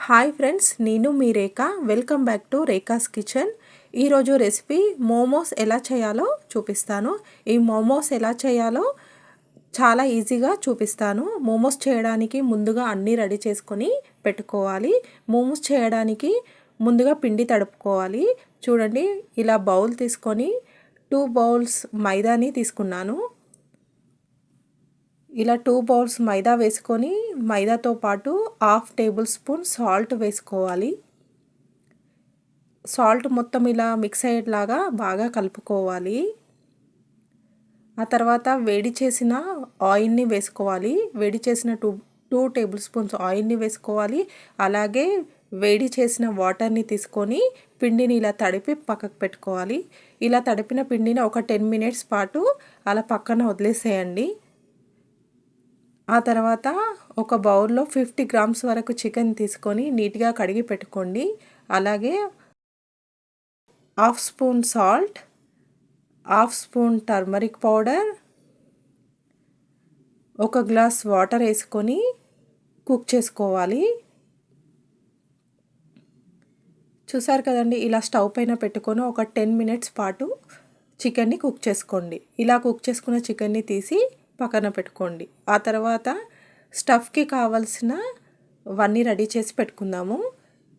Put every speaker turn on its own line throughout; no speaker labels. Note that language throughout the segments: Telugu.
హాయ్ ఫ్రెండ్స్, నేను మీ Rekha. Welcome back to Rekha's kitchen. ఈరోజు రెసిపీ మోమోస్ ఎలా చేయాలో చూపిస్తాను. ఈ మోమోస్ ఎలా చేయాలో చాలా ఈజీగా చూపిస్తాను. మోమోస్ చేయడానికి ముందుగా అన్నీ రెడీ చేసుకొని పెట్టుకోవాలి. మోమోస్ చేయడానికి ముందుగా పిండి తడుపుకోవాలి. చూడండి, ఇలా బౌల్ తీసుకొని 2 బౌల్స్ మైదాని తీసుకున్నాను. ఇలా 2 బౌల్స్ మైదా వేసుకొని మైదాతో పాటు 1/2 టేబుల్ స్పూన్ సాల్ట్ వేసుకోవాలి. సాల్ట్ మొత్తం ఇలా మిక్స్ అయ్యేలాగా బాగా కలుపుకోవాలి. ఆ తర్వాత వేడి చేసిన ఆయిల్ని వేసుకోవాలి. వేడి చేసిన 2 టేబుల్ స్పూన్స్ ఆయిల్ని వేసుకోవాలి. అలాగే వేడి చేసిన వాటర్ని తీసుకొని పిండిని ఇలా తడిపి పక్కకు పెట్టుకోవాలి. ఇలా తడిపిన పిండిని ఒక 10 మినిట్స్ పాటు అలా పక్కన వదిలేసేయండి. ఆ తర్వాత ఒక బౌల్లో 50 గ్రామ్స్ వరకు చికెన్ తీసుకొని నీట్గా కడిగి పెట్టుకోండి. అలాగే 1/2 spoon salt, 1/2 spoon turmeric powder, 1 glass water వేసుకొని కుక్ చేసుకోవాలి. చూసారు కదండి, ఇలా స్టవ్ పైన పెట్టుకొని ఒక 10 మినిట్స్ పాటు చికెన్ని కుక్ చేసుకోండి. ఇలా కుక్ చేసుకున్న చికెన్ని తీసి పక్కన పెట్టుకోండి. ఆ తర్వాత స్టఫ్కి కావాల్సినవన్నీ రెడీ చేసి పెట్టుకుందాము.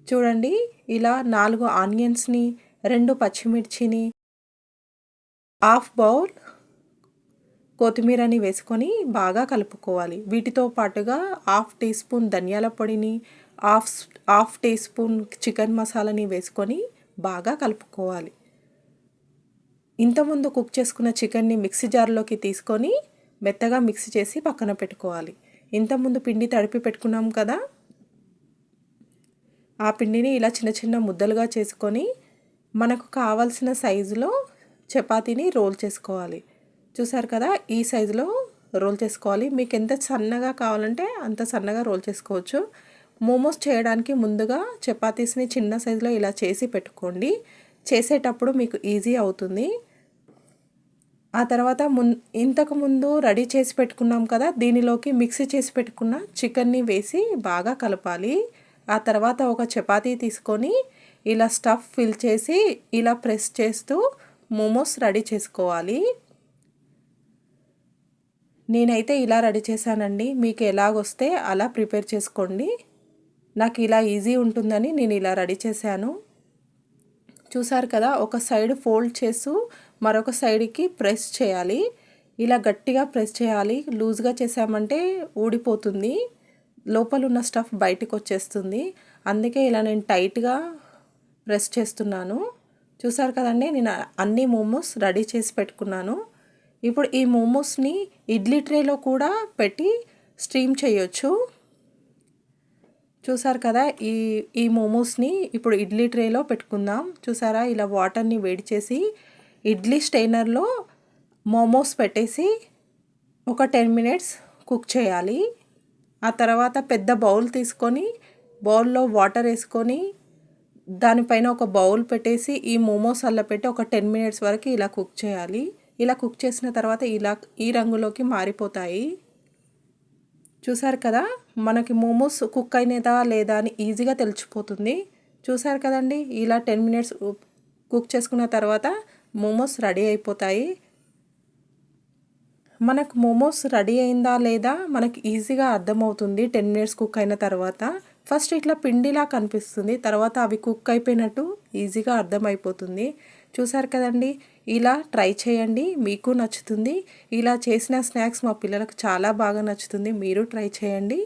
చూడండి, ఇలా 4 ఆనియన్స్ని, 2 పచ్చిమిర్చిని, 1/2 బౌల్ కొత్తిమీరని వేసుకొని బాగా కలుపుకోవాలి. వీటితో పాటుగా 1/2 టీ స్పూన్ ధనియాల పొడిని, 1/2 టీ స్పూన్ చికెన్ మసాలాని వేసుకొని బాగా కలుపుకోవాలి. ఇంతకుముందు కుక్ చేసుకున్న చికెన్ని మిక్సీ జార్లోకి తీసుకొని మెత్తగా మిక్స్ చేసి పక్కన పెట్టుకోవాలి. ఇంతకుముందు పిండి తడిపి పెట్టుకున్నాం కదా, ఆ పిండిని ఇలా చిన్న చిన్న ముద్దలుగా చేసుకొని మనకు కావాల్సిన సైజులో చపాతీని రోల్ చేసుకోవాలి. చూసారు కదా, ఈ సైజులో రోల్ చేసుకోవాలి. మీకు ఎంత సన్నగా కావాలంటే అంత సన్నగా రోల్ చేసుకోవచ్చు. మోమోస్ చేయడానికి ముందుగా చపాతీస్ని చిన్న సైజులో ఇలా చేసి పెట్టుకోండి. చేసేటప్పుడు మీకు ఈజీ అవుతుంది. ఆ తర్వాత ఇంతకుముందు రెడీ చేసి పెట్టుకున్నాం కదా, దీనిలోకి మిక్సీ చేసి పెట్టుకున్న చికెన్ని వేసి బాగా కలపాలి. ఆ తర్వాత ఒక చపాతీ తీసుకొని ఇలా స్టఫ్ ఫిల్ చేసి ఇలా ప్రెస్ చేస్తూ మోమోస్ రెడీ చేసుకోవాలి. నేనైతే ఇలా రెడీ చేశానండి. మీకు ఎలాగొస్తే అలా ప్రిపేర్ చేసుకోండి. నాకు ఇలా ఈజీ ఉంటుందని నేను ఇలా రెడీ చేశాను. చూసారు కదా, ఒక సైడ్ ఫోల్డ్ చేస్తూ మరొక సైడ్కి ప్రెస్ చేయాలి. ఇలా గట్టిగా ప్రెస్ చేయాలి. లూజ్గా చేసామంటే ఊడిపోతుంది, లోపల ఉన్న స్టఫ్ బయటకు వచ్చేస్తుంది. అందుకే ఇలా నేను టైట్గా ప్రెస్ చేస్తున్నాను. చూసారు కదండి, నేను అన్ని మోమోస్ రెడీ చేసి పెట్టుకున్నాను. ఇప్పుడు ఈ మోమోస్ని ఇడ్లీ ట్రేలో కూడా పెట్టి స్టీమ్ చేయొచ్చు. చూసారు కదా, ఈ మోమోస్ని ఇప్పుడు ఇడ్లీ ట్రేలో పెట్టుకుందాం. చూసారా, ఇలా వాటర్ని వేడి చేసి ఇడ్లీ స్టెయినర్లో మోమోస్ పెట్టేసి ఒక 10 మినిట్స్ కుక్ చేయాలి. ఆ తర్వాత పెద్ద బౌల్ తీసుకొని బౌల్లో వాటర్ వేసుకొని దానిపైన ఒక బౌల్ పెట్టేసి ఈ మోమోస్ అలా పెట్టి ఒక 10 మినిట్స్ వరకు ఇలా కుక్ చేయాలి. ఇలా కుక్ చేసిన తర్వాత ఈ రంగులోకి మారిపోతాయి. చూసారు కదా, మనకి మోమోస్ కుక్ అయినదా లేదా అని ఈజీగా తెలిసిపోతుంది. చూసారు కదండి, ఇలా 10 మినిట్స్ కుక్ చేసుకున్న తర్వాత మోమోస్ రెడీ అయిపోతాయి. మనకు మోమోస్ రెడీ అయిందా లేదా మనకి ఈజీగా అర్థమవుతుంది 10 మినిట్స్ కుక్ అయిన తర్వాత. ఫస్ట్ ఇట్లా పిండిలా కనిపిస్తుంది, తర్వాత అవి కుక్ అయిపోయినట్టు ఈజీగా అర్థమైపోతుంది. చూసారు కదండి, ఇలా ట్రై చేయండి, మీకు నచ్చుతుంది. ఇలా చేసిన స్నాక్స్ మా పిల్లలకు చాలా బాగా నచ్చుతుంది. మీరు ట్రై చేయండి.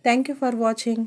Thank you for watching.